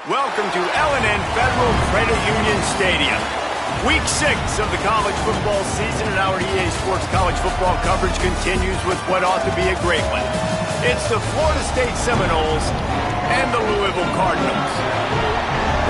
Welcome to L&N Federal Credit Union Stadium. Week 6 of the college football season, and our EA Sports college football coverage continues with what ought to be a great one. It's the Florida State Seminoles and the Louisville Cardinals.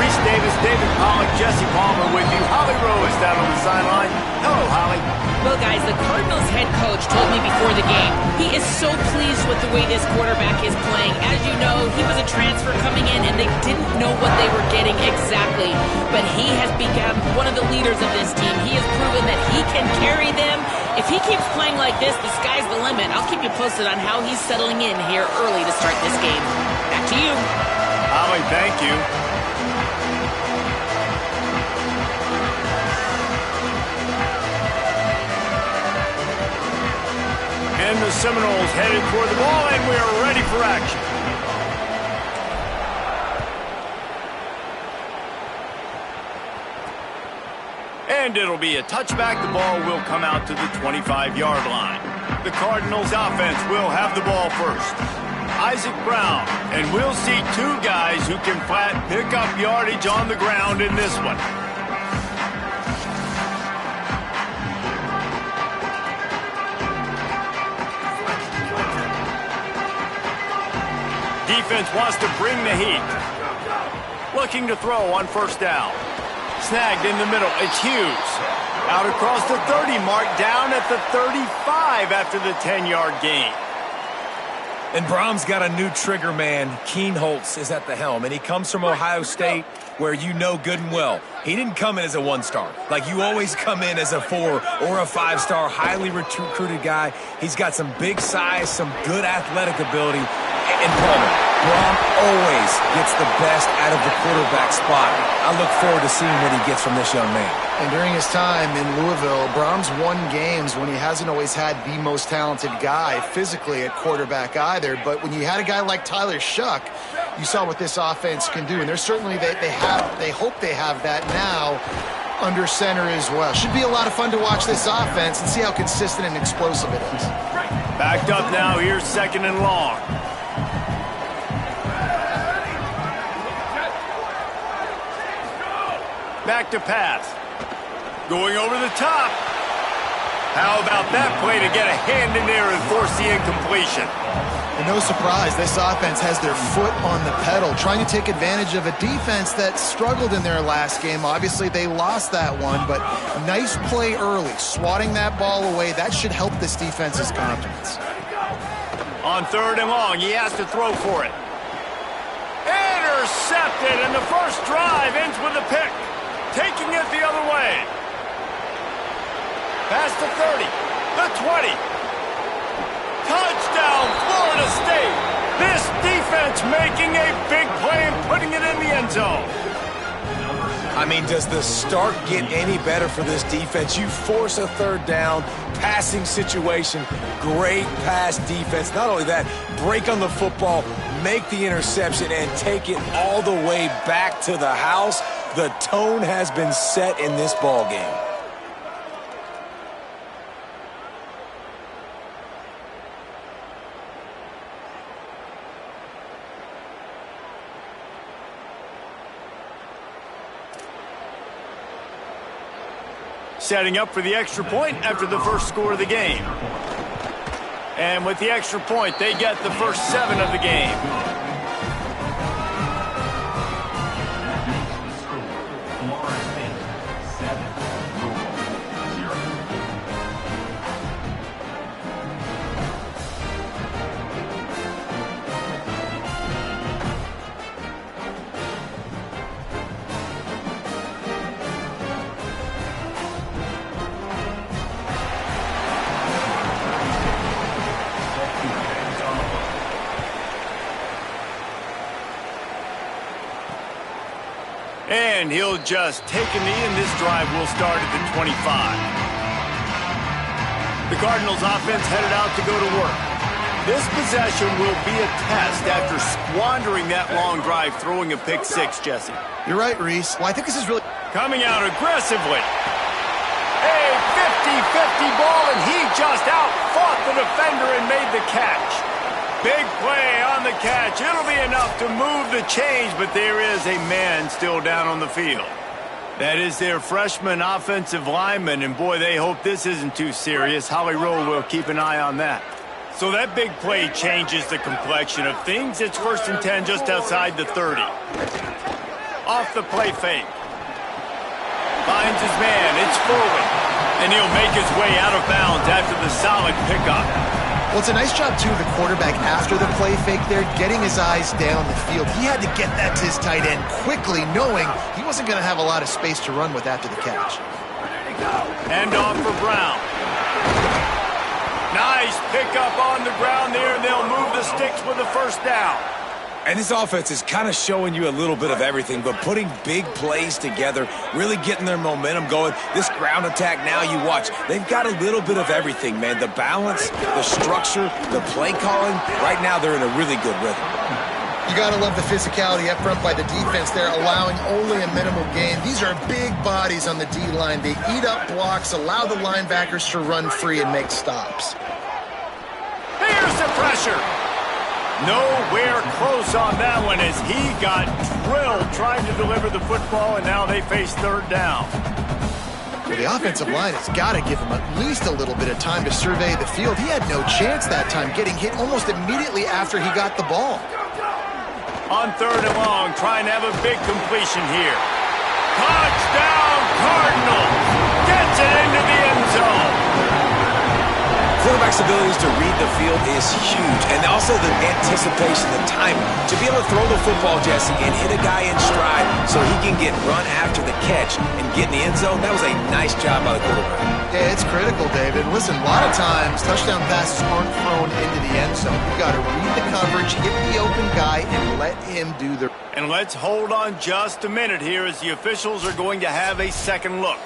Reese Davis, David Pollack, Jesse Palmer with you. Holly Rowe is down on the sideline. Hello, Holly. Well, guys, the Cardinals head coach told me before the game he is so pleased with the way this quarterback is playing. As you know, he was a transfer coming in, and they didn't know what they were getting exactly. But he has become one of the leaders of this team. He has proven that he can carry them. If he keeps playing like this, the sky's the limit. I'll keep you posted on how he's settling in here early to start this game. Back to you. Holly, thank you. And the Seminoles headed toward the ball, and we are ready for action. And it'll be a touchback. The ball will come out to the 25-yard line. The Cardinals offense will have the ball first. Isaac Brown, and we'll see two guys who can flat pick up yardage on the ground in this one. Defense wants to bring the heat. Looking to throw on first down. Snagged in the middle. It's Hughes. Out across the 30 mark, down at the 35 after the 10-yard gain. And Brom's got a new trigger man. Keen Holtz is at the helm, and he comes from Ohio State, where you know good and well. He didn't come in as a one-star. Like you always come in as a 4 or a 5-star, highly recruited guy. He's got some big size, some good athletic ability. And Palmer, Brom always gets the best out of the quarterback spot. I look forward to seeing what he gets from this young man. And during his time in Louisville, Brom's won games when he hasn't always had the most talented guy physically at quarterback either. But when you had a guy like Tyler Shuck, you saw what this offense can do. And they're certainly, they hope they have that now under center as well. Should be a lot of fun to watch this offense and see how consistent and explosive it is. Backed up now, here's 2nd and long. Back to pass. Going over the top. How about that play to get a hand in there and force the incompletion? And no surprise, this offense has their foot on the pedal, trying to take advantage of a defense that struggled in their last game. Obviously, they lost that one, but nice play early, swatting that ball away. That should help this defense's confidence. On 3rd and long, he has to throw for it. Intercepted, and the first drive ends with a pick. Taking it the other way. Past the 30, the 20. Touchdown, Florida State. This defense making a big play and putting it in the end zone. I mean, does the start get any better for this defense? You force a 3rd down, passing situation, great pass defense. Not only that, break on the football, make the interception, and take it all the way back to the house. The tone has been set in this ball game. Setting up for the extra point after the first score of the game. And with the extra point, they get the first 7 of the game. And he'll just take a knee, and this drive will start at the 25. The Cardinals offense headed out to go to work. This possession will be a test after squandering that long drive, throwing a pick 6, Jesse. You're right, Reese. Well, I think this is really... Coming out aggressively. A 50-50 ball, and he just out-fought the defender and made the catch. Big play on the catch. It'll be enough to move the chains, but there is a man still down on the field. That is their freshman offensive lineman, and boy, they hope this isn't too serious. Howie Rowe will keep an eye on that. So that big play changes the complexion of things. It's 1st and 10 just outside the 30. Off the play fake. Finds his man. It's Foley. And he'll make his way out of bounds after the solid pickup. Well, it's a nice job, too, of the quarterback after the play fake there, getting his eyes down the field. He had to get that to his tight end quickly, knowing he wasn't going to have a lot of space to run with after the catch. Hand off for Brown. Nice pickup on the ground there, and they'll move the sticks with the first down. And this offense is kind of showing you a little bit of everything, but putting big plays together, really getting their momentum going. This ground attack now, you watch, they've got a little bit of everything, man. The balance, the structure, the play calling. Right now, they're in a really good rhythm. You got to love the physicality up front by the defense there, allowing only a minimal gain. These are big bodies on the D-line. They eat up blocks, allow the linebackers to run free and make stops. Here's the pressure. Nowhere close on that one as he got drilled trying to deliver the football, and now they face 3rd down. Well, the offensive line has got to give him at least a little bit of time to survey the field. He had no chance that time, getting hit almost immediately after he got the ball. On 3rd and long, trying to have a big completion here. Touchdown, Cardinals! Gets it into the end zone. Quarterback's abilities to read the field is huge, and also the anticipation, the timing. To be able to throw the football, Jesse, and hit a guy in stride so he can get run after the catch and get in the end zone, that was a nice job by the quarterback. Yeah, it's critical, David. Listen, a lot of times touchdown passes aren't thrown into the end zone. You've got to read the coverage, hit the open guy, and let him do the... And let's hold on just a minute here as the officials are going to have a second look.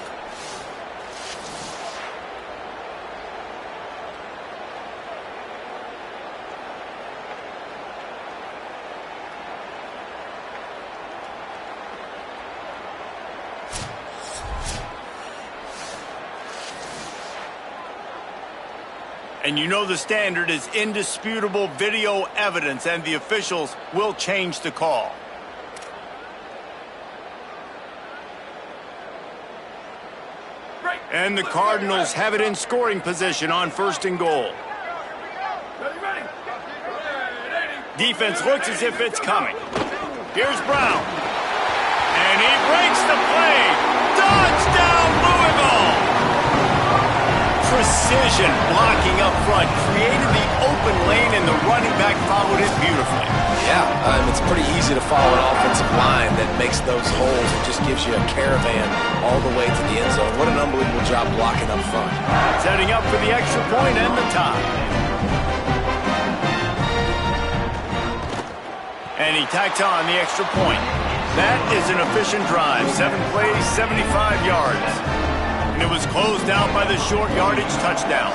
And you know the standard is indisputable video evidence, and the officials will change the call. And the Cardinals have it in scoring position on 1st and goal. Defense looks as if it's coming. Here's Brown. And he breaks the play. Touchdown, Louisville! Precision blocking up front, created the open lane, and the running back followed it beautifully. Yeah, it's pretty easy to follow an offensive line that makes those holes and just gives you a caravan all the way to the end zone. What an unbelievable job blocking up front. Setting up for the extra point and the tie. And he tacks on the extra point. That is an efficient drive. 7 plays, 75 yards. And it was closed out by the short yardage touchdown.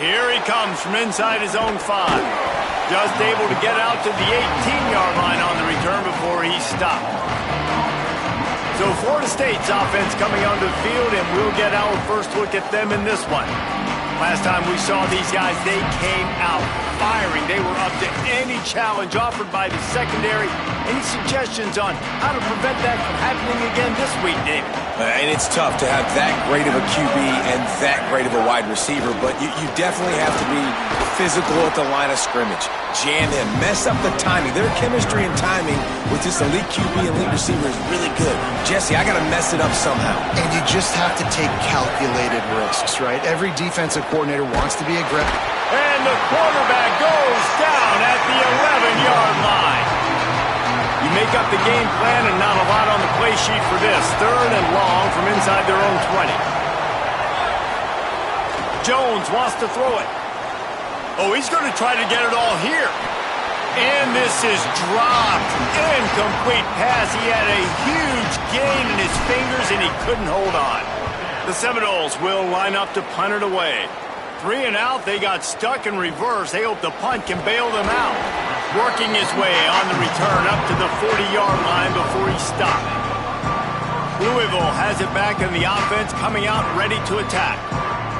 Here he comes from inside his own 5. Just able to get out to the 18-yard line on the return before he stopped. So Florida State's offense coming onto the field, and we'll get our first look at them in this one. Last time we saw these guys, they came out firing. They were up to any challenge offered by the secondary. Any suggestions on how to prevent that from happening again this week, David? And it's tough to have that great of a QB and that great of a wide receiver, but you definitely have to be physical at the line of scrimmage. Jam in, mess up the timing. Their chemistry and timing with this elite QB and elite receiver is really good. Jesse, I got to mess it up somehow. And you just have to take calculated risks, right? Every defensive coordinator wants to be aggressive. And the quarterback goes down at the 11-yard line. You make up the game plan and not a lot on the play sheet for this. 3rd and long from inside their own 20. Jones wants to throw it. Oh, he's going to try to get it all here. And this is dropped. Incomplete pass. He had a huge gain in his fingers, and he couldn't hold on. The Seminoles will line up to punt it away. 3 and out, they got stuck in reverse. They hope the punt can bail them out. Working his way on the return up to the 40-yard line before he stopped. Louisville has it back in the offense, coming out ready to attack.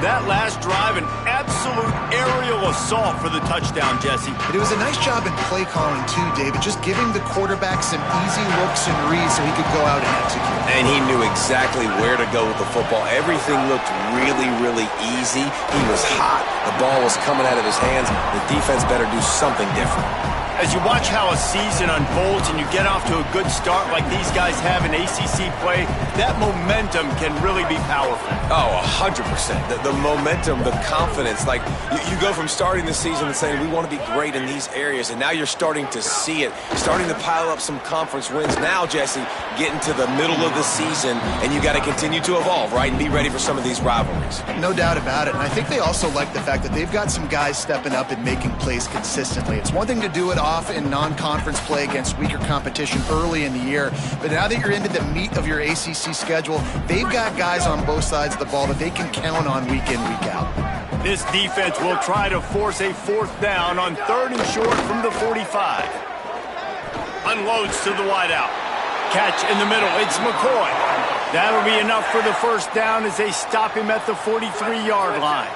That last drive, an absolute aerial assault for the touchdown, Jesse. But it was a nice job in play calling too, David, just giving the quarterback some easy looks and reads so he could go out and execute. And he knew exactly where to go with the football. Everything looked really, really easy. He was hot. The ball was coming out of his hands. The defense better do something different. As you watch how a season unfolds and you get off to a good start like these guys have in ACC play, that momentum can really be powerful. Oh, 100%. The momentum, the confidence. Like, you go from starting the season and saying, we want to be great in these areas, and now you're starting to see it, starting to pile up some conference wins. Now, Jesse, getting to the middle of the season, and you got to continue to evolve, right, and be ready for some of these rivalries. No doubt about it. And I think they also like the fact that they've got some guys stepping up and making plays consistently. It's one thing to do it off in non-conference play against weaker competition early in the year, but now that you're into the meat of your ACC schedule, they've got guys on both sides of the ball that they can count on week in, week out. This defense will try to force a 4th down on 3rd and short from the 45. Unloads to the wideout. Catch in the middle. It's McCoy. That'll be enough for the 1st down as they stop him at the 43-yard line.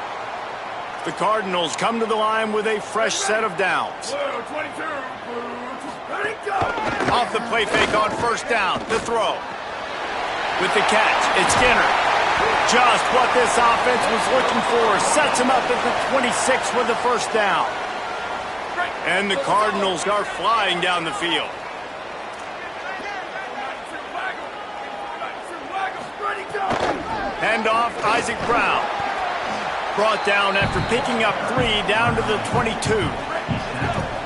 The Cardinals come to the line with a fresh set of downs. Off the play fake on 1st down. The throw. With the catch, it's Skinner. Just what this offense was looking for. Sets him up at the 26 with the 1st down. And the Cardinals are flying down the field. Handoff, Isaac Brown. Brought down after picking up 3 down to the 22.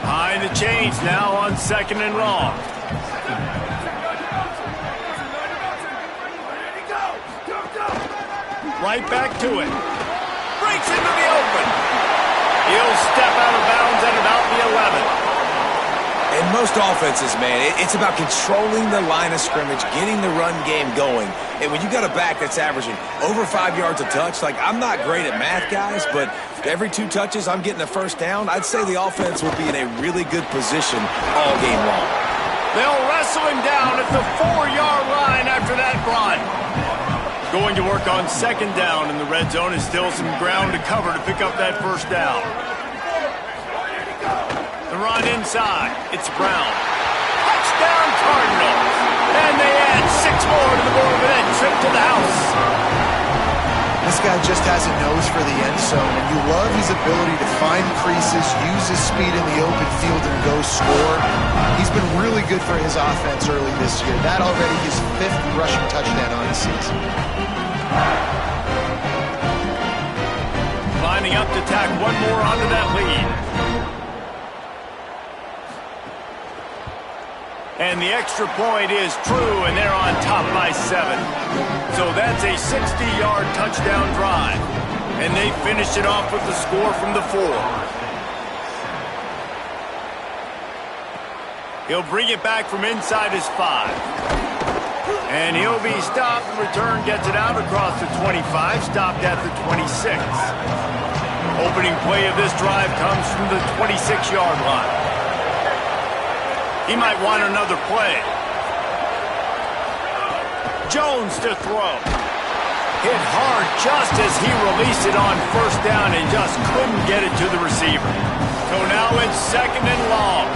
Behind the chains now on 2nd and long. Right back to it. Breaks into the open. He'll step out of bounds at about the 11. In most offenses, man, it's about controlling the line of scrimmage, getting the run game going. And when you got a back that's averaging over 5 yards a touch, like, I'm not great at math, guys, but every 2 touches I'm getting a 1st down, I'd say the offense will be in a really good position all game long. They'll wrestle him down at the 4-yard line after that run. Going to work on 2nd down in the red zone is still some ground to cover to pick up that 1st down. The run inside. It's Brown. Touchdown Cardinals. And they add 6 more to the board with that trip to the house. This guy just has a nose for the end zone, and you love his ability to find creases, use his speed in the open field, and go score. He's been really good for his offense early this year. That already his 5th rushing touchdown on the season. Lining up to tack one more onto that lead. And the extra point is true, and they're on top by 7. So that's a 60-yard touchdown drive. And they finish it off with the score from the 4. He'll bring it back from inside his 5. And he'll be stopped. Return gets it out across the 25, stopped at the 26. Opening play of this drive comes from the 26-yard line. He might want another play. Jones to throw. Hit hard just as he released it on 1st down and just couldn't get it to the receiver. So now it's 2nd and long.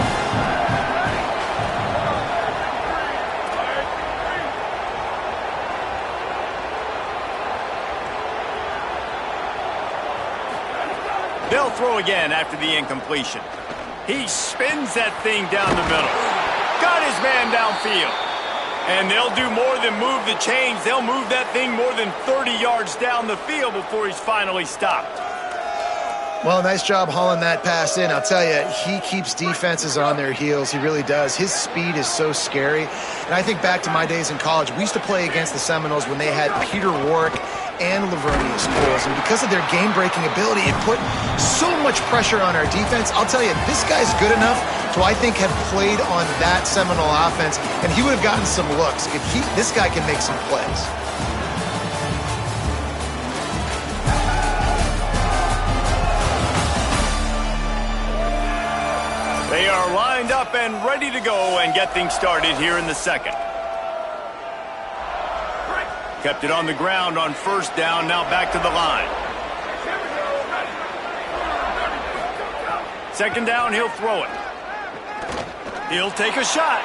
They'll throw again after the incompletion. He spins that thing down the middle. Got his man downfield. And they'll do more than move the chains. They'll move that thing more than 30 yards down the field before he's finally stopped. Well, nice job hauling that pass in. I'll tell you, he keeps defenses on their heels. He really does. His speed is so scary. And I think back to my days in college. We used to play against the Seminoles when they had Peter Warrick and Lavernius Coles. And because of their game-breaking ability, it put so much pressure on our defense. I'll tell you, this guy's good enough to, I think, have played on that Seminole offense, and he would have gotten some looks. This guy can make some plays. They are lined up and ready to go and get things started here in the 2nd. Kept it on the ground on 1st down, now back to the line. Second down, he'll throw it. He'll take a shot.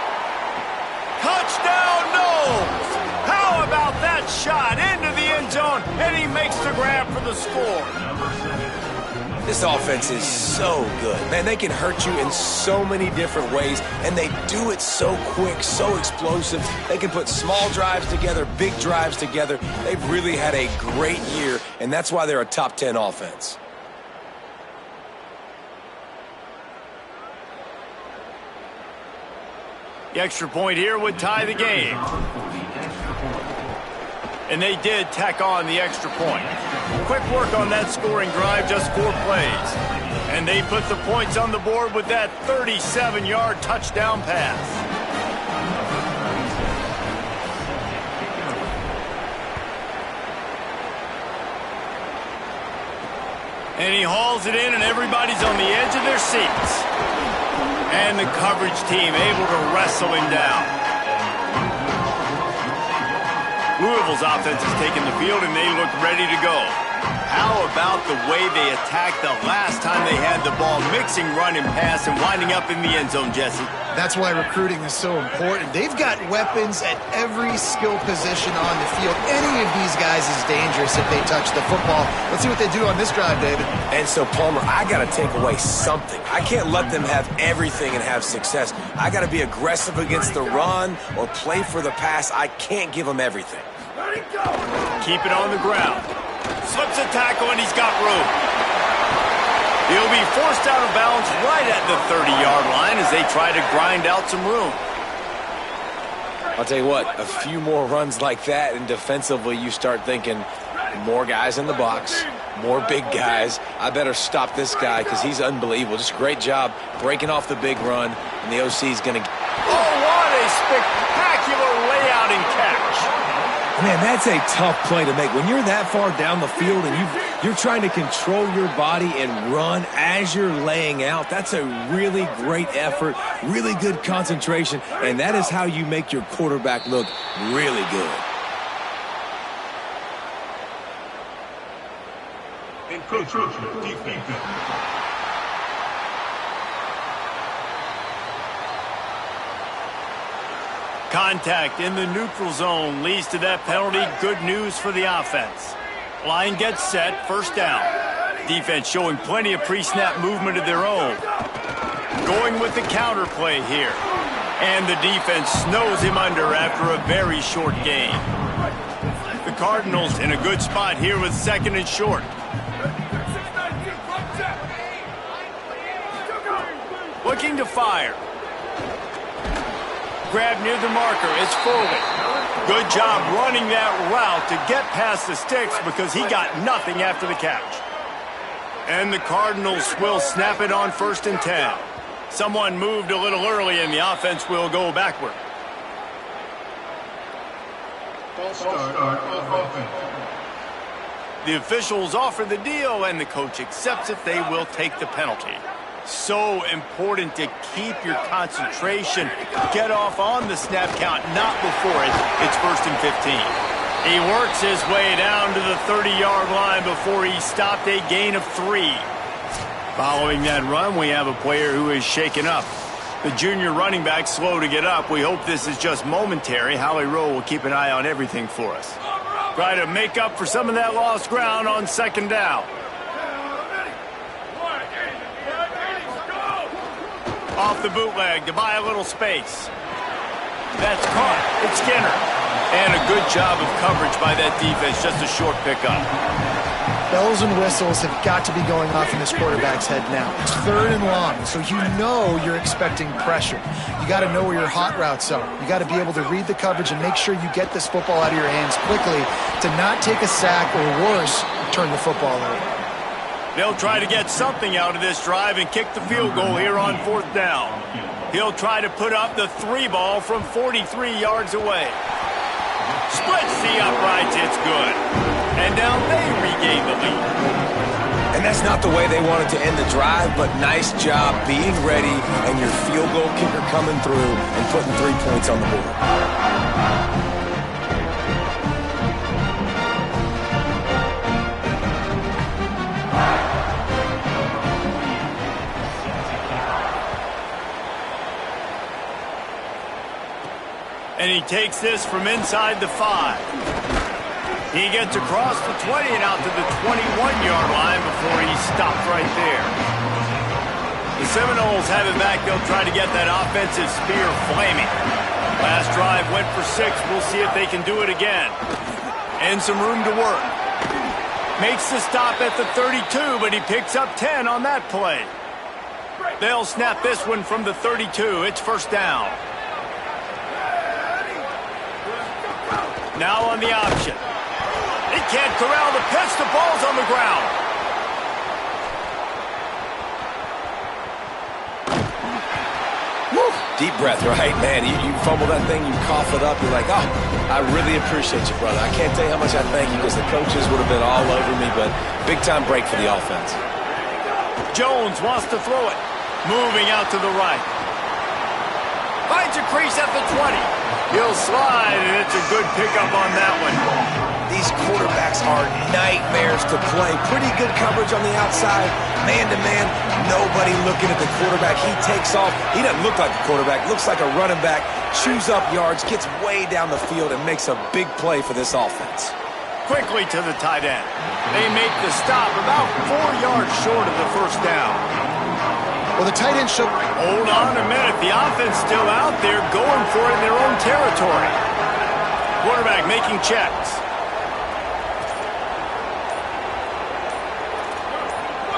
Touchdown, no! How about that shot into the end zone, and he makes the grab for the score. This offense is so good. Man, they can hurt you in so many different ways, and they do it so quick, so explosive. They can put small drives together, big drives together. They've really had a great year, and that's why they're a top 10 offense. The extra point here would tie the game. And they did tack on the extra point. Quick work on that scoring drive, just 4 plays. And they put the points on the board with that 37-yard touchdown pass. And he hauls it in, and everybody's on the edge of their seats. And the coverage team able to wrestle him down. Louisville's offense has taken the field, and they look ready to go. How about the way they attacked the last time they had the ball, mixing run and pass and winding up in the end zone, Jesse? That's why recruiting is so important. They've got weapons at every skill position on the field. Any of these guys is dangerous if they touch the football. Let's see what they do on this drive, David. And so, Palmer, I got to take away something. I can't let them have everything and have success. I got to be aggressive against the run or play for the pass. I can't give them everything. Keep it on the ground. Slips a tackle, and he's got room. He'll be forced out of bounds right at the 30-yard line as they try to grind out some room. I'll tell you what, a few more runs like that, and defensively you start thinking more guys in the box, more big guys. I better stop this guy because he's unbelievable. Just great job breaking off the big run, and the OC's going to... Oh, what a spectacular layout and catch. Man, that's a tough play to make. When you're that far down the field and you're trying to control your body and run as you're laying out, that's a really great effort, really good concentration, and that is how you make your quarterback look really good. Contact in the neutral zone leads to that penalty. Good news for the offense. Line gets set, first down. Defense showing plenty of pre-snap movement of their own. Going with the counter play here. And the defense snows him under after a very short gain. The Cardinals in a good spot here with second and short. Looking to fire. Grab near the marker. It's Foley. Good job running that route to get past the sticks because he got nothing after the catch. And the Cardinals will snap it on 1st and 10. Someone moved a little early, and the offense will go backward. The officials offer the deal, and the coach accepts it. They will take the penalty. So important to keep your concentration. Get off on the snap count, not before it. It's 1st and 15. He works his way down to the 30-yard line before he stopped, a gain of 3. Following that run, we have a player who is shaken up. The junior running back slow to get up. We hope this is just momentary. Howie Rowe will keep an eye on everything for us. Try to make up for some of that lost ground on 2nd down. Off the bootleg to buy a little space. That's caught. It's Skinner. And a good job of coverage by that defense. Just a short pickup. Bells and whistles have got to be going off in this quarterback's head now. It's 3rd and long, so you know you're expecting pressure. You got to know where your hot routes are. You got to be able to read the coverage and make sure you get this football out of your hands quickly to not take a sack or worse, turn the football over. They'll try to get something out of this drive and kick the field goal here on 4th down. He'll try to put up the 3 ball from 43 yards away. Splits the uprights, it's good. And now they regain the lead. And that's not the way they wanted to end the drive, but nice job being ready and your field goal kicker coming through and putting 3 points on the board. And he takes this from inside the 5. He gets across the 20 and out to the 21-yard line before he stopped right there. The Seminoles have it back. They'll try to get that offensive spear flaming. Last drive went for 6. We'll see if they can do it again. And some room to work. Makes the stop at the 32, but he picks up 10 on that play. They'll snap this one from the 32. It's first down. Now on the option. He can't corral the pitch. The ball's on the ground. Woo. Deep breath, right? Man, you fumble that thing, you cough it up, you're like, oh, I really appreciate you, brother. I can't tell you how much I thank you because the coaches would have been all over me, but big-time break for the offense. Jones wants to throw it. Moving out to the right. Finds a crease at the 20. He'll slide, and it's a good pickup on that one. These quarterbacks are nightmares to play. Pretty good coverage on the outside. Man-to-man, nobody looking at the quarterback. He takes off. He doesn't look like a quarterback. Looks like a running back. Chews up yards, gets way down the field, and makes a big play for this offense. Quickly to the tight end. They make the stop about 4 yards short of the first down. Well, the tight end should... Hold on a minute. The offense still out there going for it in their own territory. Quarterback making checks.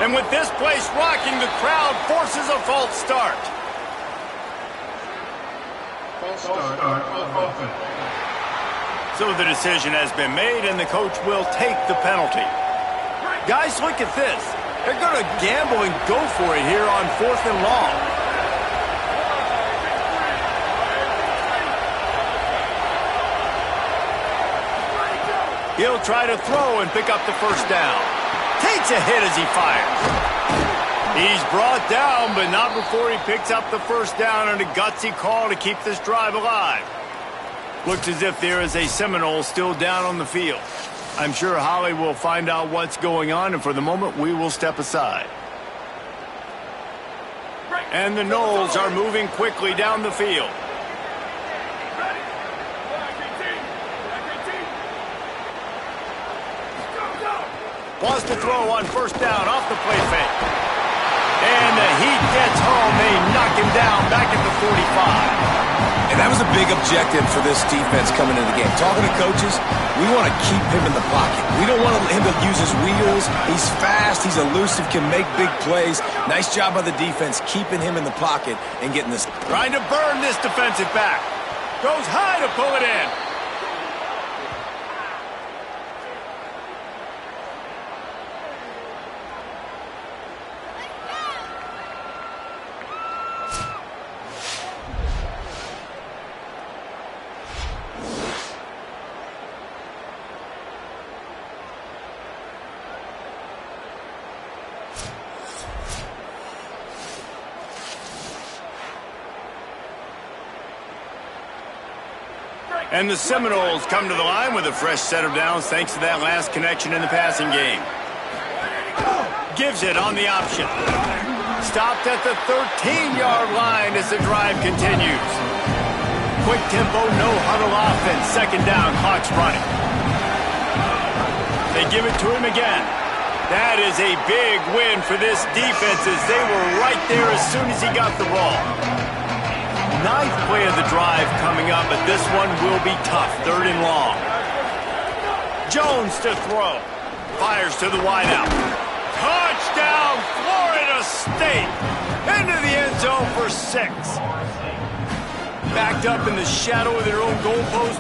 And with this place rocking, the crowd forces a false start. So the decision has been made, and the coach will take the penalty. Guys, look at this. They're going to gamble and go for it here on 4th and long. He'll try to throw and pick up the first down. Takes a hit as he fires. He's brought down, but not before he picks up the first down, and a gutsy call to keep this drive alive. Looks as if there is a Seminole still down on the field. I'm sure Holly will find out what's going on, and for the moment, we will step aside. And the Noles are moving quickly down the field. Wants to throw on first down off the play fake. And the heat gets home. They knock him down back at the 45. And that was a big objective for this defense coming into the game. Talking to coaches, we want to keep him in the pocket. We don't want him to use his wheels. He's fast. He's elusive, can make big plays. Nice job by the defense keeping him in the pocket and getting this. Trying to burn this defensive back. Goes high to pull it in. And the Seminoles come to the line with a fresh set of downs thanks to that last connection in the passing game. Gives it on the option. Stopped at the 13-yard line as the drive continues. Quick tempo, no huddle offense. Second down, clock's running. They give it to him again. That is a big win for this defense as they were right there as soon as he got the ball. 9th play of the drive coming up, but this one will be tough. 3rd and long. Jones to throw. Fires to the wideout. Touchdown, Florida State. Into the end zone for 6. Backed up in the shadow of their own goalpost,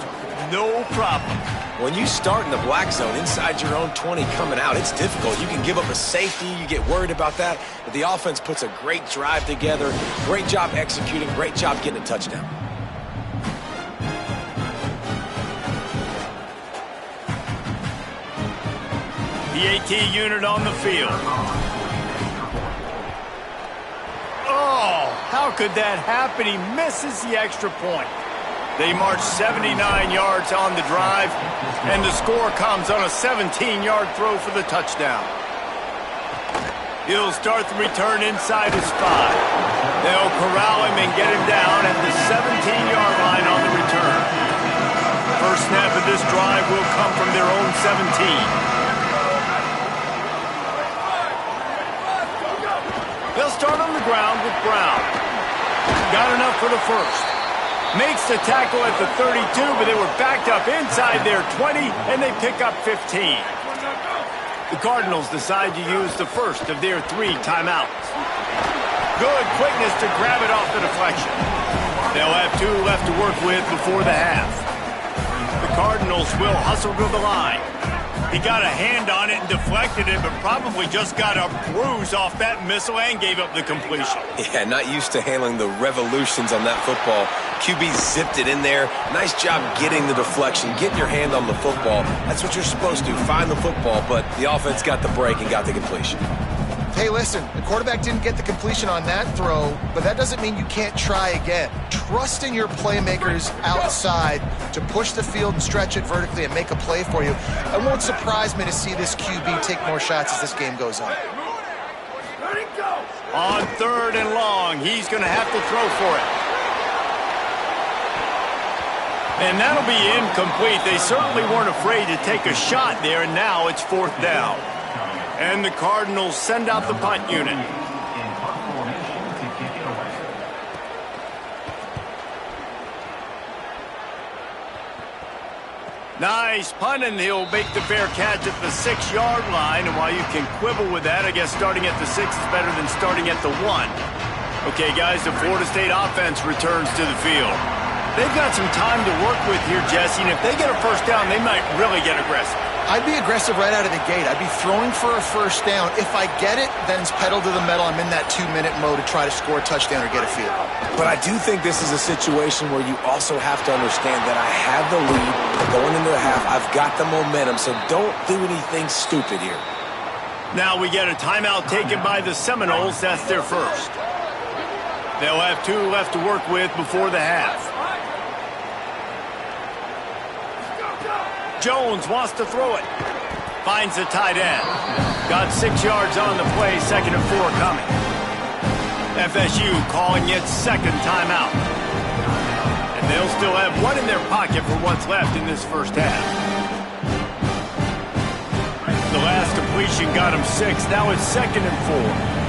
no problem. When you start in the black zone inside your own 20 coming out, it's difficult. You can give up a safety. You get worried about that. But the offense puts a great drive together. Great job executing. Great job getting a touchdown. The AT unit on the field. Oh, how could that happen? He misses the extra point. They march 79 yards on the drive, and the score comes on a 17-yard throw for the touchdown. He'll start the return inside his 5. They'll corral him and get him down at the 17-yard line on the return. down from their own 17. They'll start on the ground with Brown. Got enough for the first. Makes the tackle at the 32, but they were backed up inside their 20, and they pick up 15. The Cardinals decide to use the first of their 3 timeouts. Good quickness to grab it off the deflection. They'll have 2 left to work with before the half. The Cardinals will hustle to the line. He got a hand on it and deflected it, but probably just got a bruise off that missile and gave up the completion. Yeah, not used to handling the revolutions on that football. QB zipped it in there. Nice job getting the deflection, getting your hand on the football. That's what you're supposed to, find the football, but the offense got the break and got the completion. Hey, listen, the quarterback didn't get the completion on that throw, but that doesn't mean you can't try again. Trust in your playmakers outside to push the field and stretch it vertically and make a play for you. It won't surprise me to see this QB take more shots as this game goes on. On 3rd and long, he's going to have to throw for it. And that'll be incomplete. They certainly weren't afraid to take a shot there, and now it's 4th down. And the Cardinals send out the punt unit. Nice punt, and he'll make the fair catch at the 6-yard line. And while you can quibble with that, I guess starting at the 6 is better than starting at the 1. Okay, guys, the Florida State offense returns to the field. They've got some time to work with here, Jesse, and if they get a first down, they might really get aggressive. I'd be aggressive right out of the gate. I'd be throwing for a first down. If I get it, then it's pedal to the metal. I'm in that 2-minute mode to try to score a touchdown or get a field. But I do think this is a situation where you also have to understand that I have the lead going into the half. I've got the momentum, so don't do anything stupid here. Now we get a timeout taken by the Seminoles. That's their first. They'll have 2 left to work with before the half. Jones wants to throw it. Finds the tight end. Got 6 yards on the play, 2nd and 4 coming. FSU calling its 2nd timeout. And they'll still have 1 in their pocket for what's left in this first half. The last completion got him 6. Now it's 2nd and 4.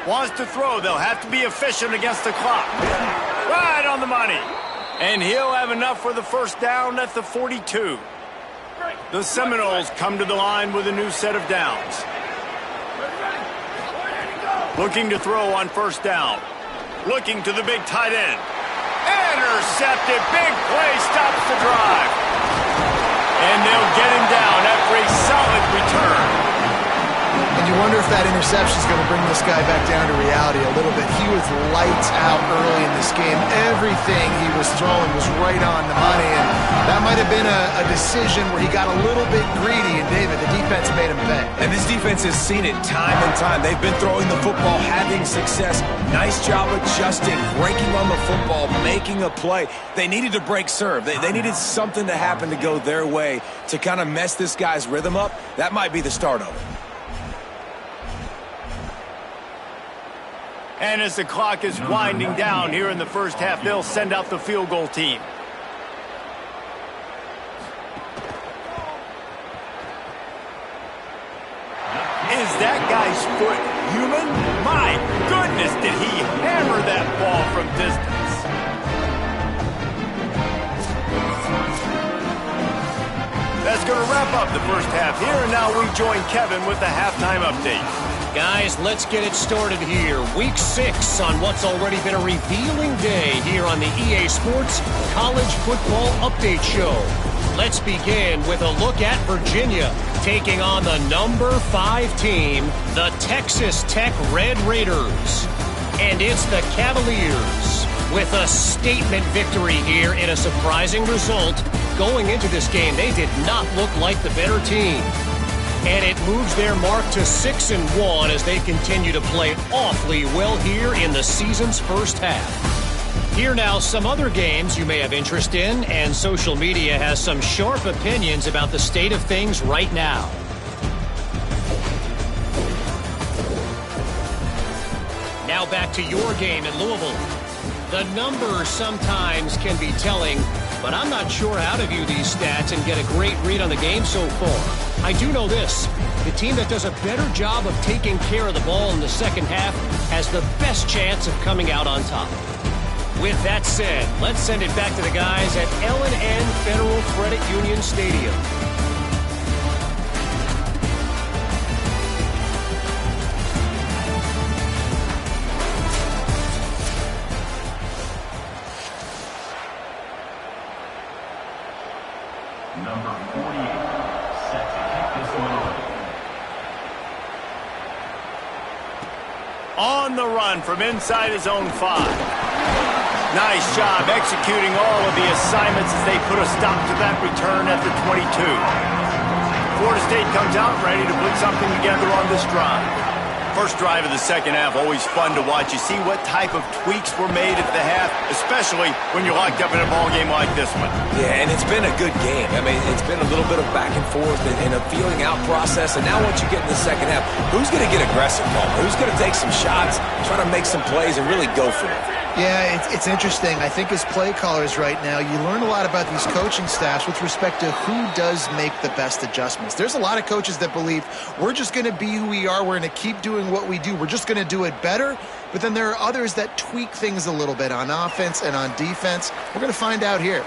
Wants to throw. They'll have to be efficient against the clock. Right on the money. And he'll have enough for the first down at the 42. The Seminoles come to the line with a new set of downs. Looking to throw on first down. Looking to the big tight end. Intercepted. Big play stops the drive. And they'll get him down after a solid return. And you wonder if that interception is going to bring this guy back down to reality a little bit. He was lights out early in this game. Everything he was throwing was right on the money, and that might have been a decision where he got a little bit greedy, and David, the defense made him pay. And this defense has seen it time and time. They've been throwing the football, having success. Nice job adjusting, breaking on the football, making a play. They needed to break serve. They needed something to happen to go their way to kind of mess this guy's rhythm up. That might be the start of it. And as the clock is winding down here in the first half, they'll send out the field goal team. Is that guy's foot human? My goodness, did he hammer that ball from distance. That's going to wrap up the first half here, and now we join Kevin with the halftime update. Guys, let's get it started here. Week 6 on what's already been a revealing day here on the EA Sports College Football Update Show. Let's begin with a look at Virginia taking on the number 5 team, the Texas Tech Red Raiders. And it's the Cavaliers with a statement victory here in a surprising result. Going into this game, they did not look like the better team. And it moves their mark to 6-1 as they continue to play awfully well here in the season's first half. Here now some other games you may have interest in, and social media has some sharp opinions about the state of things right now. Now Now back to your game in Louisville. The numbers sometimes can be telling, but I'm not sure how to view these stats and get a great read on the game so far. I do know this. The team that does a better job of taking care of the ball in the second half has the best chance of coming out on top. With that said, let's send it back to the guys at L&N Federal Credit Union Stadium. Number 48, set to kick this one away. On the run from inside his own 5. Nice job executing all of the assignments as they put a stop to that return at the 22. Florida State comes out ready to put something together on this drive. First drive of the second half, always fun to watch. You see what type of tweaks were made at the half, especially when you're locked up in a ball game like this one. Yeah, and it's been a good game. I mean, it's been a little bit of back and forth and a feeling out process. And now once you get in the second half, who's going to get aggressive, Paul? Who's going to take some shots, try to make some plays, and really go for it? Yeah, it's interesting. I think as play callers right now, you learn a lot about these coaching staffs with respect to who does make the best adjustments. There's a lot of coaches that believe we're just going to be who we are. We're going to keep doing what we do. We're just going to do it better. But then there are others that tweak things a little bit on offense and on defense. We're going to find out here.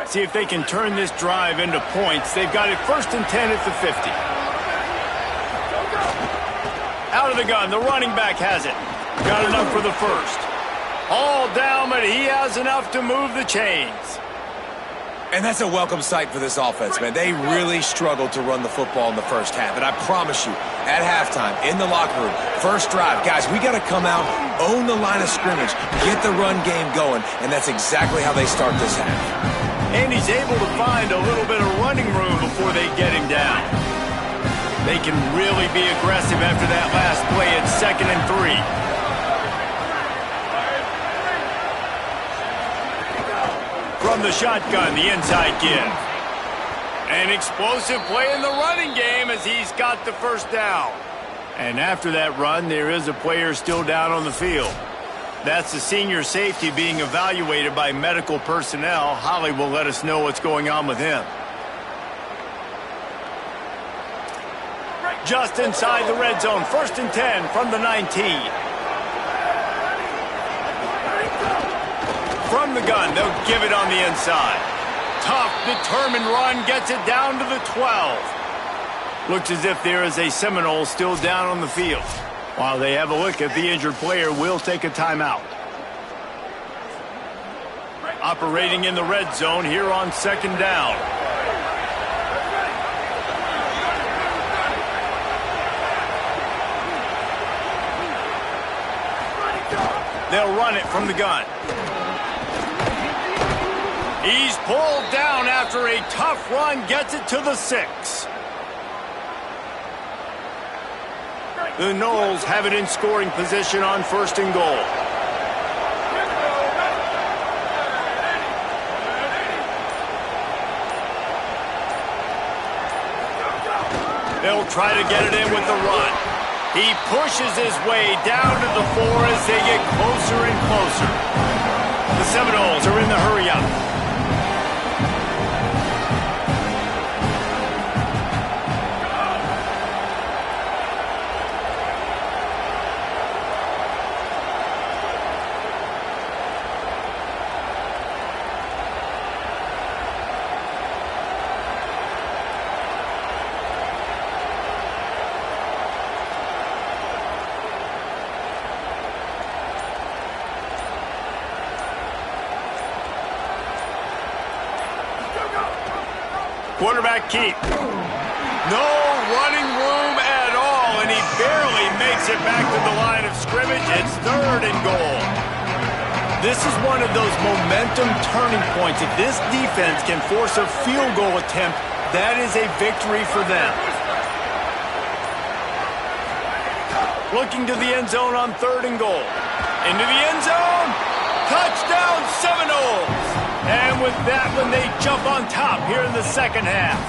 See if they can turn this drive into points. They've got it 1st and 10 at the 50. Out of the gun, the running back has it. Got enough for the first. All down, but he has enough to move the chains. And that's a welcome sight for this offense, man. They really struggled to run the football in the first half. And I promise you, at halftime, in the locker room, first drive, guys, we got to come out, own the line of scrimmage, get the run game going, and that's exactly how they start this half. And he's able to find a little bit of running room before they get him down. They can really be aggressive after that last play at 2nd and 3. From the shotgun, the inside give. An explosive play in the running game as he's got the first down. And after that run, there is a player still down on the field. That's the senior safety being evaluated by medical personnel. Holly will let us know what's going on with him. Just inside the red zone, 1st and 10 from the 19. From the gun, they'll give it on the inside. Tough, determined run, gets it down to the 12. Looks as if there is a Seminole still down on the field. While they have a look at the injured player, we'll take a timeout. Operating in the red zone here on 2nd down. They'll run it from the gun. He's pulled down after a tough run, gets it to the 6. The Noles have it in scoring position on 1st and goal. They'll try to get it in with the run. He pushes his way down to the 4 as they get closer and closer. The Seminoles are in the hurry-up. Quarterback keep. No running room at all, and he barely makes it back to the line of scrimmage. It's 3rd and goal. This is one of those momentum turning points. If this defense can force a field goal attempt, that is a victory for them. Looking to the end zone on 3rd and goal. Into the end zone. Touchdown Seminoles. And with that one, they jump on top here in the second half.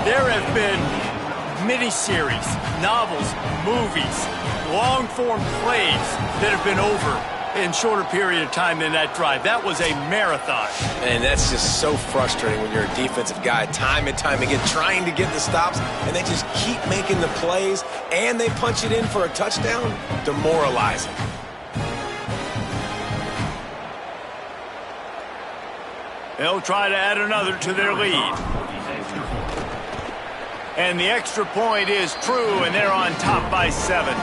There have been miniseries, novels, movies, long-form plays that have been over in shorter period of time than that drive. That was a marathon. And that's just so frustrating when you're a defensive guy, time and time again, trying to get the stops, and they just keep making the plays, and they punch it in for a touchdown. Demoralizing. They'll try to add another to their lead. And the extra point is true, and they're on top by 7.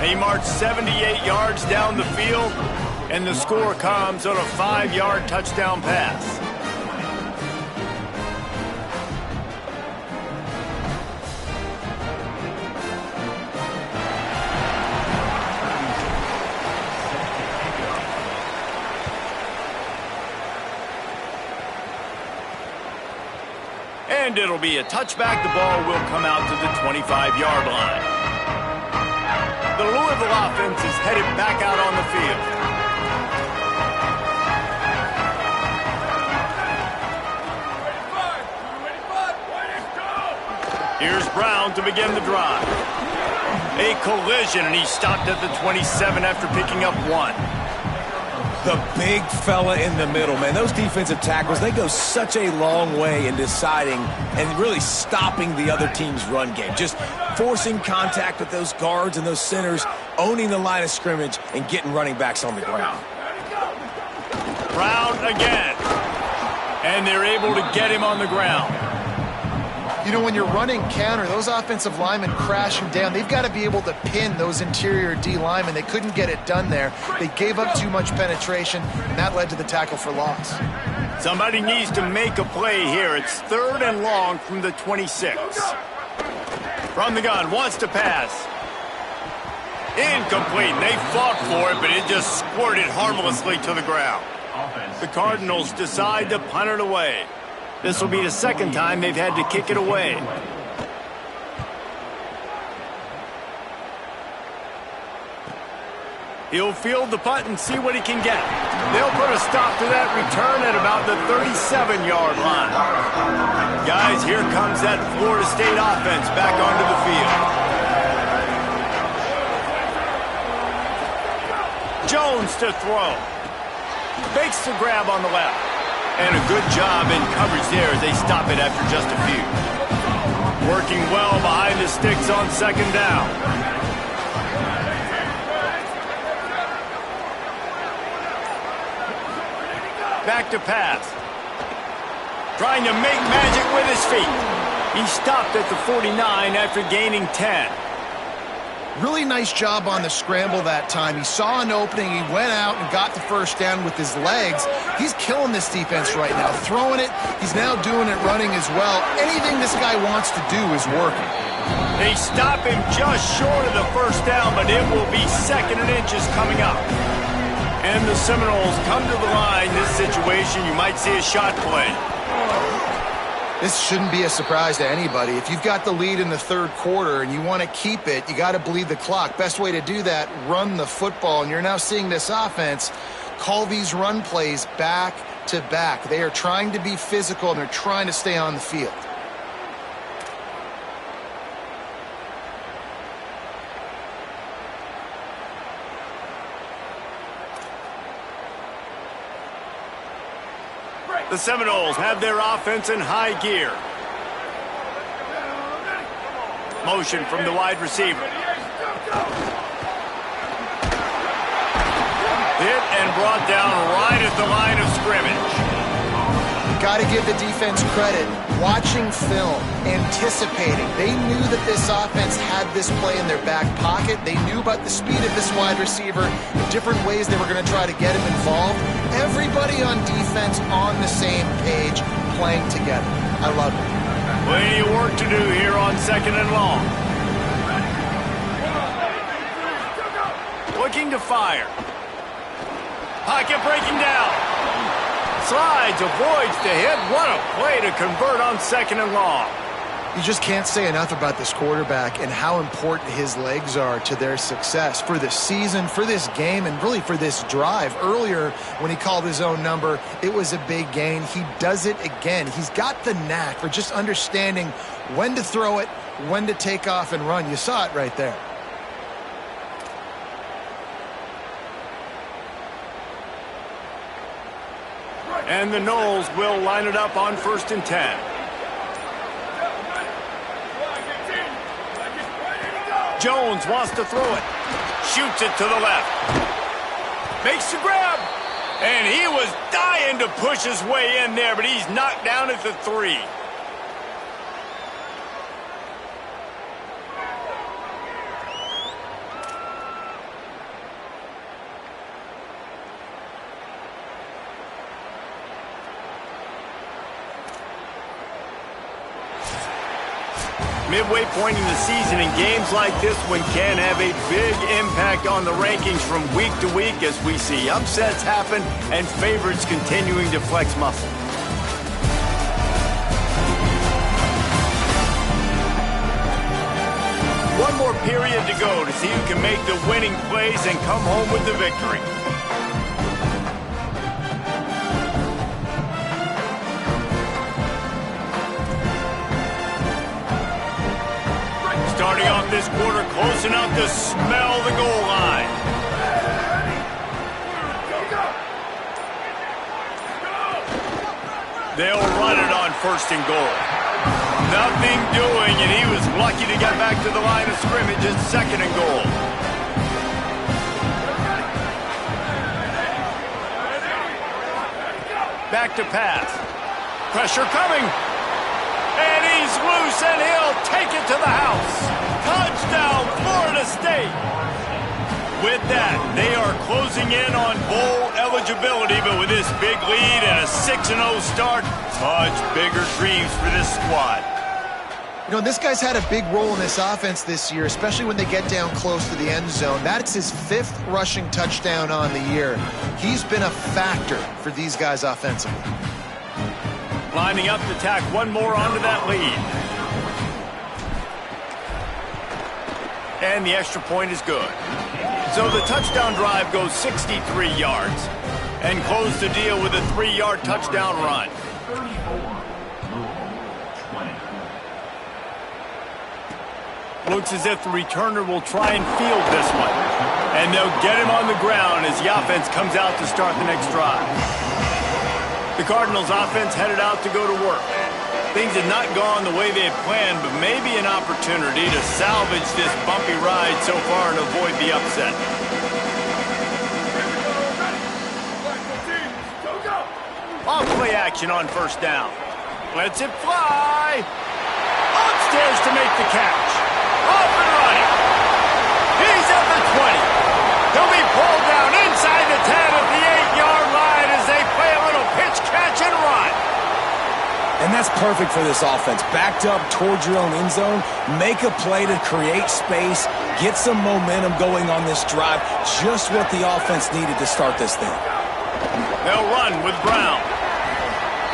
They march 78 yards down the field, and the score comes on a 5-yard touchdown pass. And it'll be a touchback. The ball will come out to the 25-yard line. The Louisville offense is headed back out on the field. Here's Brown to begin the drive. A collision, and he stopped at the 27 after picking up 1. The big fella in the middle, man. Those defensive tackles, they go such a long way in deciding and really stopping the other team's run game. Just forcing contact with those guards and those centers, owning the line of scrimmage, and getting running backs on the ground. Brown again. And they're able to get him on the ground. You know, when you're running counter, those offensive linemen crashing down, they've got to be able to pin those interior D linemen. They couldn't get it done there. They gave up too much penetration, and that led to the tackle for loss. Somebody needs to make a play here. It's 3rd and long from the 26. From the gun, wants to pass. Incomplete. They fought for it, but it just squirted harmlessly to the ground. The Cardinals decide to punt it away. This will be the second time they've had to kick it away. He'll field the punt and see what he can get. They'll put a stop to that return at about the 37-yard line. Guys, here comes that Florida State offense back onto the field. Jones to throw. Fakes the grab on the left. And a good job in coverage there as they stop it after just a few. Working well behind the sticks on 2nd down. Back to pass. Trying to make magic with his feet. He stopped at the 49 after gaining 10. Really nice job on the scramble that time. He saw an opening, he went out and got the first down with his legs. He's killing this defense right now, throwing it. He's now doing it running as well. Anything this guy wants to do is working. They stop him just short of the first down, but it will be 2nd and inches coming up. And the Seminoles come to the line. This situation, you might see a shot play. This shouldn't be a surprise to anybody. If you've got the lead in the 3rd quarter and you want to keep it, you got to bleed the clock. Best way to do that, run the football. And you're now seeing this offense call these run plays back to back. They are trying to be physical, and they're trying to stay on the field. The Seminoles have their offense in high gear. Motion from the wide receiver. Hit and brought down right at the line of scrimmage. Got to give the defense credit. Watching film, anticipating. They knew that this offense had this play in their back pocket. They knew about the speed of this wide receiver, the different ways they were going to try to get him involved. Everybody on defense on the same page, playing together. I love it. Plenty of work to do here on 2nd and long. Looking to fire. Pocket breaking down. Slides, avoids the hit. What a play to convert on 2nd and long. You just can't say enough about this quarterback and how important his legs are to their success for this season, for this game, and really for this drive. Earlier, when he called his own number, it was a big gain. He does it again. He's got the knack for just understanding when to throw it, when to take off and run. You saw it right there. And the Noles will line it up on 1st and 10. Jones wants to throw it. Shoots it to the left. Makes the grab. And he was dying to push his way in there, but he's knocked down at the 3. Midway point in the season, and games like this one can have a big impact on the rankings from week to week as we see upsets happen and favorites continuing to flex muscle. One more period to go to see who can make the winning plays and come home with the victory. Starting off this quarter close enough to smell the goal line. They'll run it on 1st and goal. Nothing doing, and he was lucky to get back to the line of scrimmage at 2nd and goal. Back to pass. Pressure coming. And he's loose, and he'll take it to the house. Touchdown, Florida State. With that, they are closing in on bowl eligibility, but with this big lead and a 6-0 start, much bigger dreams for this squad. You know, this guy's had a big role in this offense this year, especially when they get down close to the end zone. That's his 5th rushing touchdown on the year. He's been a factor for these guys offensively. Lining up to tack one more onto that lead. And the extra point is good. So the touchdown drive goes 63 yards and close the deal with a 3-yard touchdown run. 34, Looks as if the returner will try and field this one. And they'll get him on the ground as the offense comes out to start the next drive. The Cardinals offense headed out to go to work. Things had not gone the way they had planned, but maybe an opportunity to salvage this bumpy ride so far and avoid the upset. Off play action on 1st down. Lets it fly. Upstairs to make the catch. Off and running. He's at the 20. He'll be pulled down inside the 10 at the 8-yard line as they play a little pitch, catch, and run. And that's perfect for this offense. Backed up towards your own end zone, make a play to create space, get some momentum going on this drive. Just what the offense needed to start this thing. They'll run with Brown.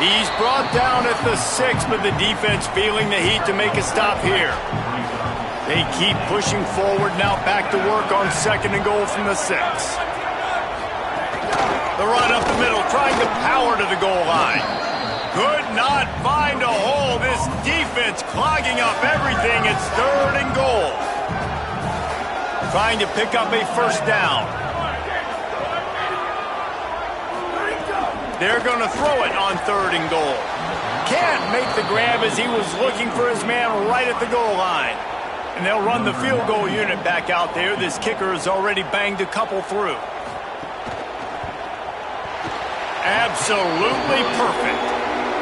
He's brought down at the 6, but the defense feeling the heat to make a stop here. They keep pushing forward, now back to work on 2nd and goal from the 6. The run up the middle, trying to power to the goal line. Could not find a hole. This defense clogging up everything. It's 3rd and goal. Trying to pick up a 1st down. They're going to throw it on 3rd and goal. Can't make the grab as he was looking for his man right at the goal line. And they'll run the field goal unit back out there. This kicker has already banged a couple through. Absolutely perfect.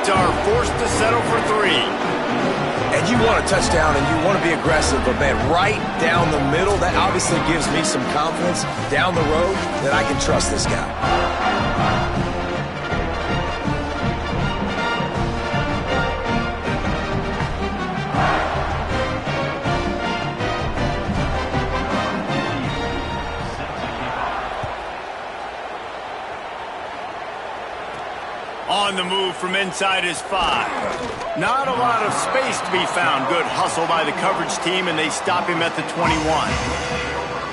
Are forced to settle for 3. And you want a touchdown and you want to be aggressive, but man, right down the middle, that obviously gives me some confidence down the road that I can trust this guy. On the the move from inside his 5. Not a lot of space to be found. Good hustle by the coverage team, and they stop him at the 21.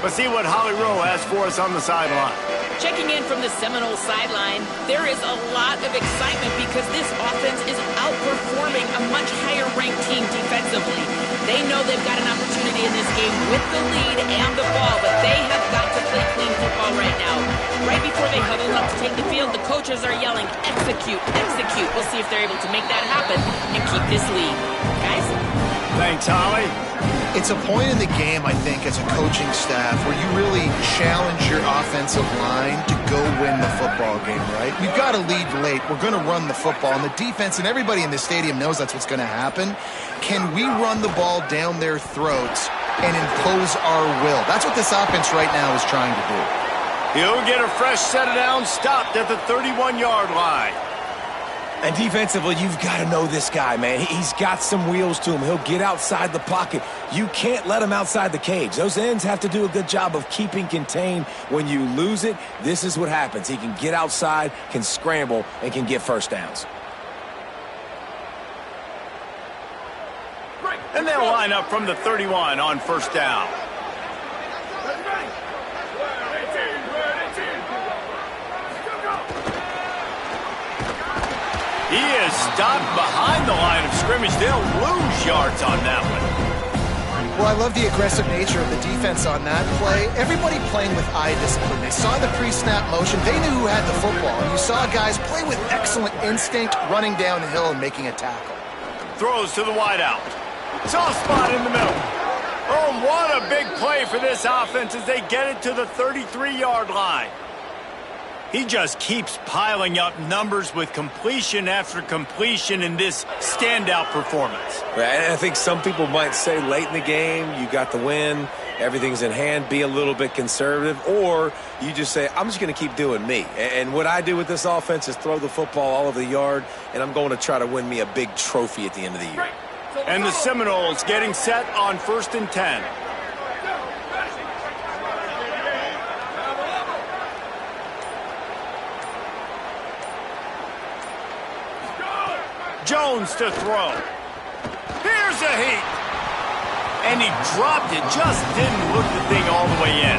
Let's see what Holly Rowe has for us on the sideline. Checking in from the Seminoles sideline, there is a lot of excitement because this offense is outperforming a much higher-ranked team defensively. They know they've got an opportunity in this game with the lead and the ball, but they have got to play clean football right now. Right before they huddle up to take the field, the coaches are yelling, execute, execute. We'll see if they're able to make that happen and keep this lead. Guys? Thanks, Holly. It's a point in the game, I think, as a coaching staff where you really challenge your offensive line to go win the football game, right? We've got to lead late. We're going to run the football, and the defense and everybody in the stadium knows that's what's going to happen. Can we run the ball down their throats and impose our will? That's what this offense right now is trying to do. He'll get a fresh set of downs, stopped at the 31-yard line. And defensively, you've got to know this guy, man. He's got some wheels to him. He'll get outside the pocket. You can't let him outside the cage. Those ends have to do a good job of keeping contained. When you lose it, this is what happens. He can get outside, can scramble, and can get first downs. And they'll line up from the 31 on first down. He is stopped behind the line of scrimmage. They'll lose yards on that one. Well, I love the aggressive nature of the defense on that play. Everybody playing with eye discipline. They saw the pre-snap motion. They knew who had the football. And you saw guys play with excellent instinct, running downhill and making a tackle. Throws to the wideout. Soft spot in the middle. Oh, what a big play for this offense as they get it to the 33-yard line. He just keeps piling up numbers with completion after completion in this standout performance. And I think some people might say late in the game, you got the win, everything's in hand, be a little bit conservative, or you just say, I'm just going to keep doing me. And what I do with this offense is throw the football all over the yard, and I'm going to try to win me a big trophy at the end of the year. And the Seminoles getting set on 1st and 10. Jones to throw. Here's a heat. And he dropped it. Just didn't look the thing all the way in.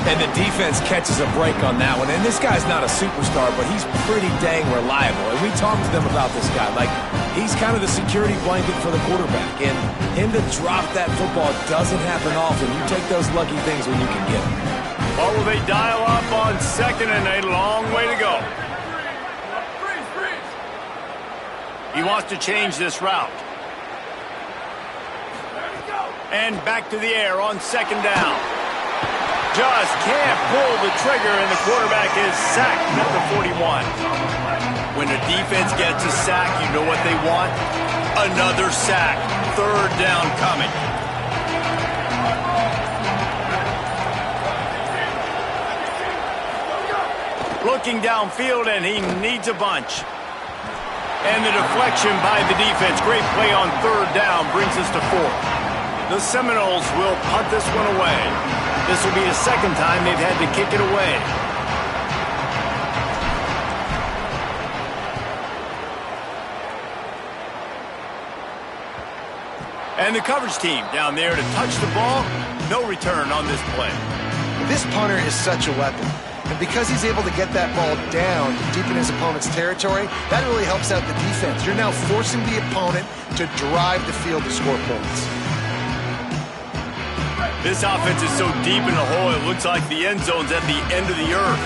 And the defense catches a break on that one. And this guy's not a superstar, but he's pretty dang reliable. And we talked to them about this guy. Like, he's kind of the security blanket for the quarterback. And him to drop that football doesn't happen often. You take those lucky things when you can get them. Or will they dial up on 2nd and a long way to go? He wants to change this route. And back to the air on 2nd down. Just can't pull the trigger, and the quarterback is sacked at the 41. When the defense gets a sack, you know what they want? Another sack. 3rd down coming. Looking downfield, and he needs a bunch. And the deflection by the defense. Great play on 3rd down brings us to 4th. The Seminoles will punt this one away. This will be the 2nd time they've had to kick it away. And the coverage team down there to touch the ball. No return on this play. This punter is such a weapon. And because he's able to get that ball down deep in his opponent's territory, that really helps out the defense. You're now forcing the opponent to drive the field to score points. This offense is so deep in the hole, it looks like the end zone's at the end of the earth.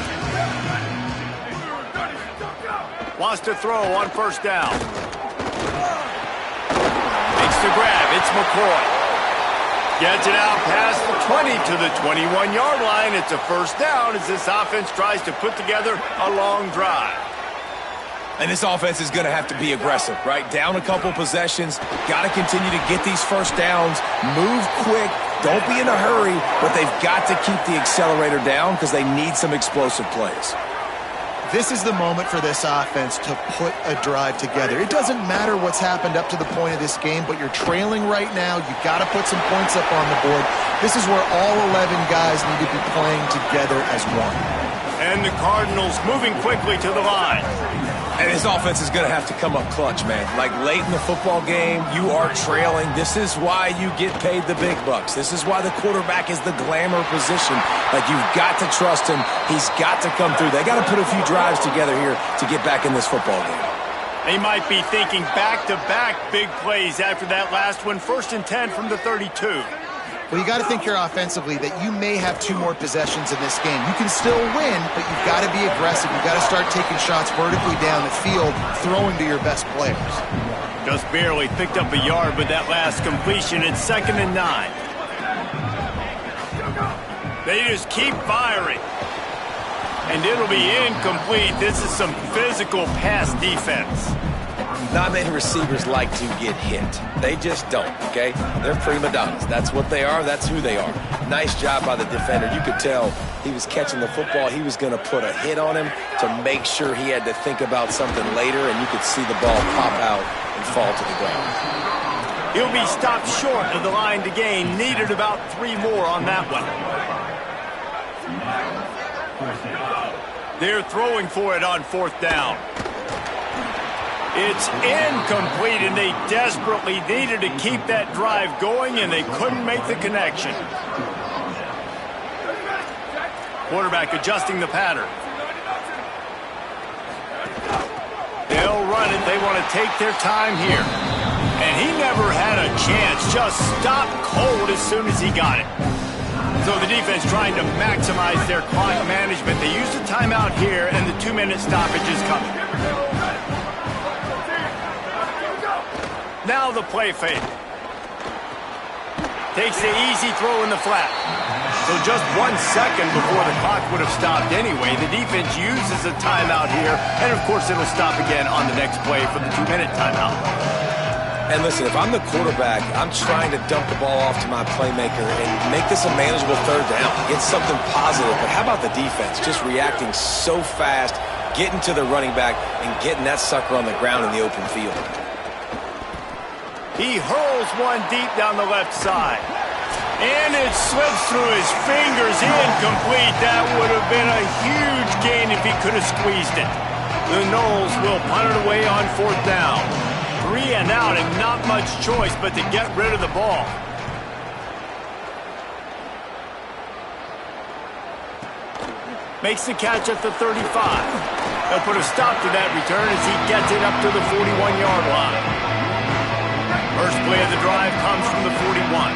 Wants to throw on 1st down. Makes the grab. It's McCoy. Gets it out past the 20 to the 21-yard line. It's a 1st down as this offense tries to put together a long drive. And this offense is going to have to be aggressive, right? Down a couple possessions. Got to continue to get these 1st downs. Move quick. Don't be in a hurry, but they've got to keep the accelerator down because they need some explosive plays. This is the moment for this offense to put a drive together. It doesn't matter what's happened up to the point of this game, but you're trailing right now. You've got to put some points up on the board. This is where all 11 guys need to be playing together as one. And the Cardinals moving quickly to the line. And his offense is going to have to come up clutch, man. Like late in the football game, you are trailing. This is why you get paid the big bucks. This is why the quarterback is the glamour position. Like you've got to trust him. He's got to come through. They got to put a few drives together here to get back in this football game. They might be thinking back-to-back big plays after that last one. 1st and 10 from the 32. Well, you got to think here offensively that you may have 2 more possessions in this game. You can still win, but you've got to be aggressive. You've got to start taking shots vertically down the field, throwing to your best players. Just barely picked up a yard with that last completion. It's 2nd and 9. They just keep firing. And it'll be incomplete. This is some physical pass defense. Not many receivers like to get hit. They just don't, okay? They're prima donnas. That's what they are. That's who they are. Nice job by the defender. You could tell he was catching the football. He was going to put a hit on him to make sure he had to think about something later, and you could see the ball pop out and fall to the ground. He'll be stopped short of the line to gain. Needed about 3 more on that one. They're throwing for it on 4th down. It's incomplete, and they desperately needed to keep that drive going, and they couldn't make the connection. Quarterback adjusting the pattern. They'll run it. They want to take their time here. And he never had a chance. Just stopped cold as soon as he got it. So the defense trying to maximize their clock management. They used a timeout here, and the 2-minute stoppage is coming. Now the play fake. Takes the easy throw in the flat. So just 1 second before the clock would have stopped anyway. The defense uses a timeout here, and of course it'll stop again on the next play for the 2-minute timeout. And listen, if I'm the quarterback, I'm trying to dump the ball off to my playmaker and make this a manageable 3rd down. Get something positive. But how about the defense? Just reacting so fast, getting to the running back, and getting that sucker on the ground in the open field. He hurls one deep down the left side. And it slips through his fingers. Incomplete. That would have been a huge gain if he could have squeezed it. The Noles will punt it away on 4th down. 3 and out, and not much choice but to get rid of the ball. Makes the catch at the 35. They'll put a stop to that return as he gets it up to the 41-yard line. First play of the drive comes from the 41.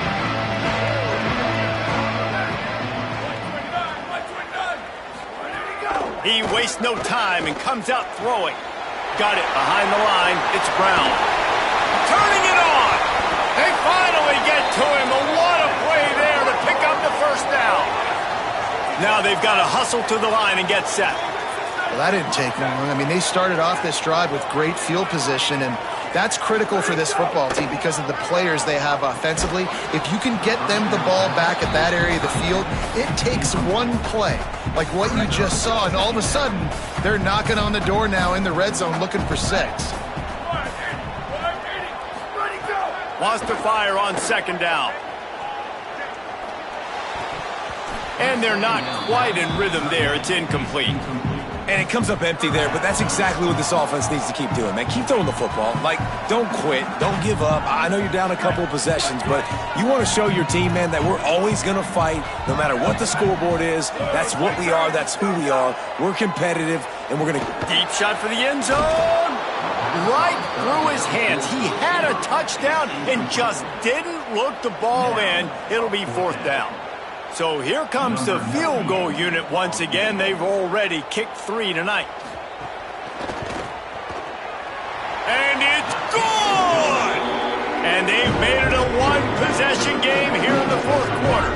He wastes no time and comes out throwing. Got it behind the line. It's Brown. Turning it on. They finally get to him. But what a play there to pick up the 1st down. Now they've got to hustle to the line and get set. Well, that didn't take long. I mean, they started off this drive with great field position, and that's critical for this football team because of the players they have offensively. If you can get them the ball back at that area of the field, it takes one play, like what you just saw, and all of a sudden, they're knocking on the door now in the red zone looking for 6. Lost to fire on 2nd down. And they're not quite in rhythm there. It's incomplete. And it comes up empty there, but that's exactly what this offense needs to keep doing, man. Keep throwing the football. Like, don't quit. Don't give up. I know you're down a couple of possessions, but you want to show your team, man, that we're always going to fight no matter what the scoreboard is. That's what we are. That's who we are. We're competitive, and we're going to... Deep shot for the end zone. Right through his hands. He had a touchdown and just didn't look the ball in. It'll be 4th down. So here comes the field goal unit once again. They've already kicked 3 tonight. And it's good! And they've made it a 1-possession game here in the 4th quarter.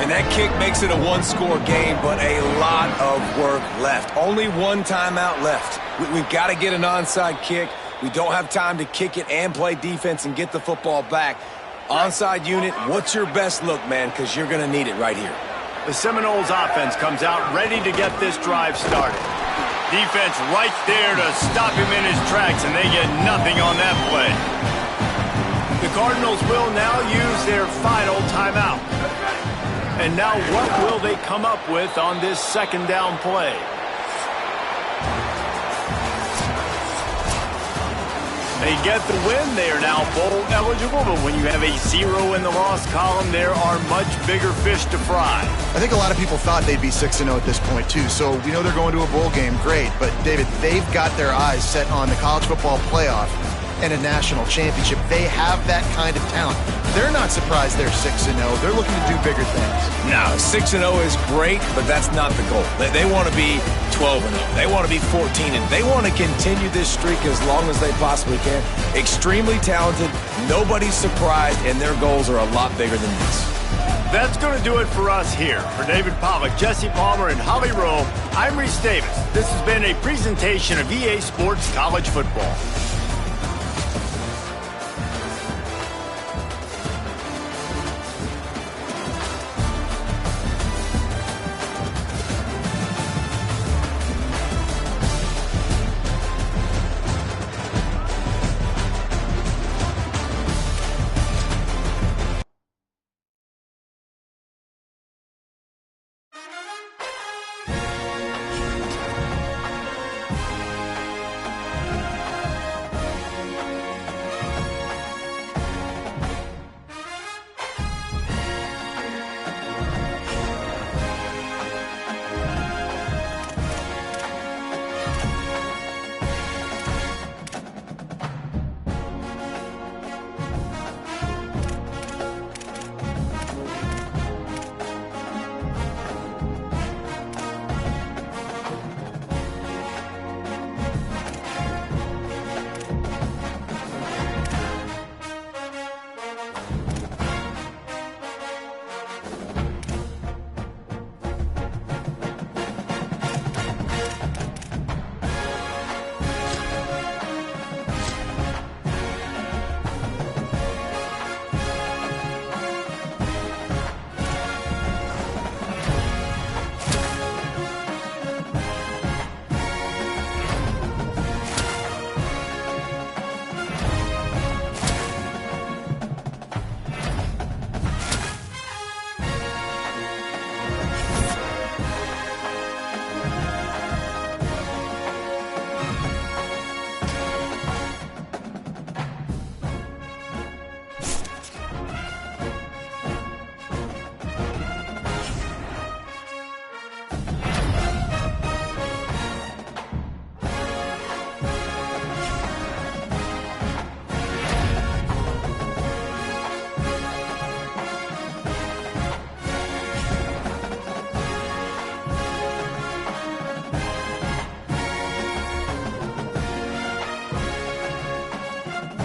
And that kick makes it a 1-score game, but a lot of work left. Only 1 timeout left. We've got to get an onside kick. We don't have time to kick it and play defense and get the football back. Onside unit, what's your best look, man? Because you're going to need it right here. The Seminoles offense comes out ready to get this drive started. Defense right there to stop him in his tracks, and they get nothing on that play. The Cardinals will now use their final timeout. And now what will they come up with on this 2nd down play? They get the win. They are now bowl eligible, but when you have a 0 in the loss column, there are much bigger fish to fry. I think a lot of people thought they'd be 6-0 at this point, too. So we know they're going to a bowl game. Great. But, David, they've got their eyes set on the college football playoff and a national championship. They have that kind of talent. They're not surprised they're 6-0. They're looking to do bigger things. No, 6-0 is great, but that's not the goal. They want to be 12-0. They want to be 14-0. They want to continue this streak as long as they possibly can. Extremely talented. Nobody's surprised, and their goals are a lot bigger than this. That's going to do it for us here. For David Pollack, Jesse Palmer, and Holly Rowe, I'm Reese Davis. This has been a presentation of EA Sports College Football.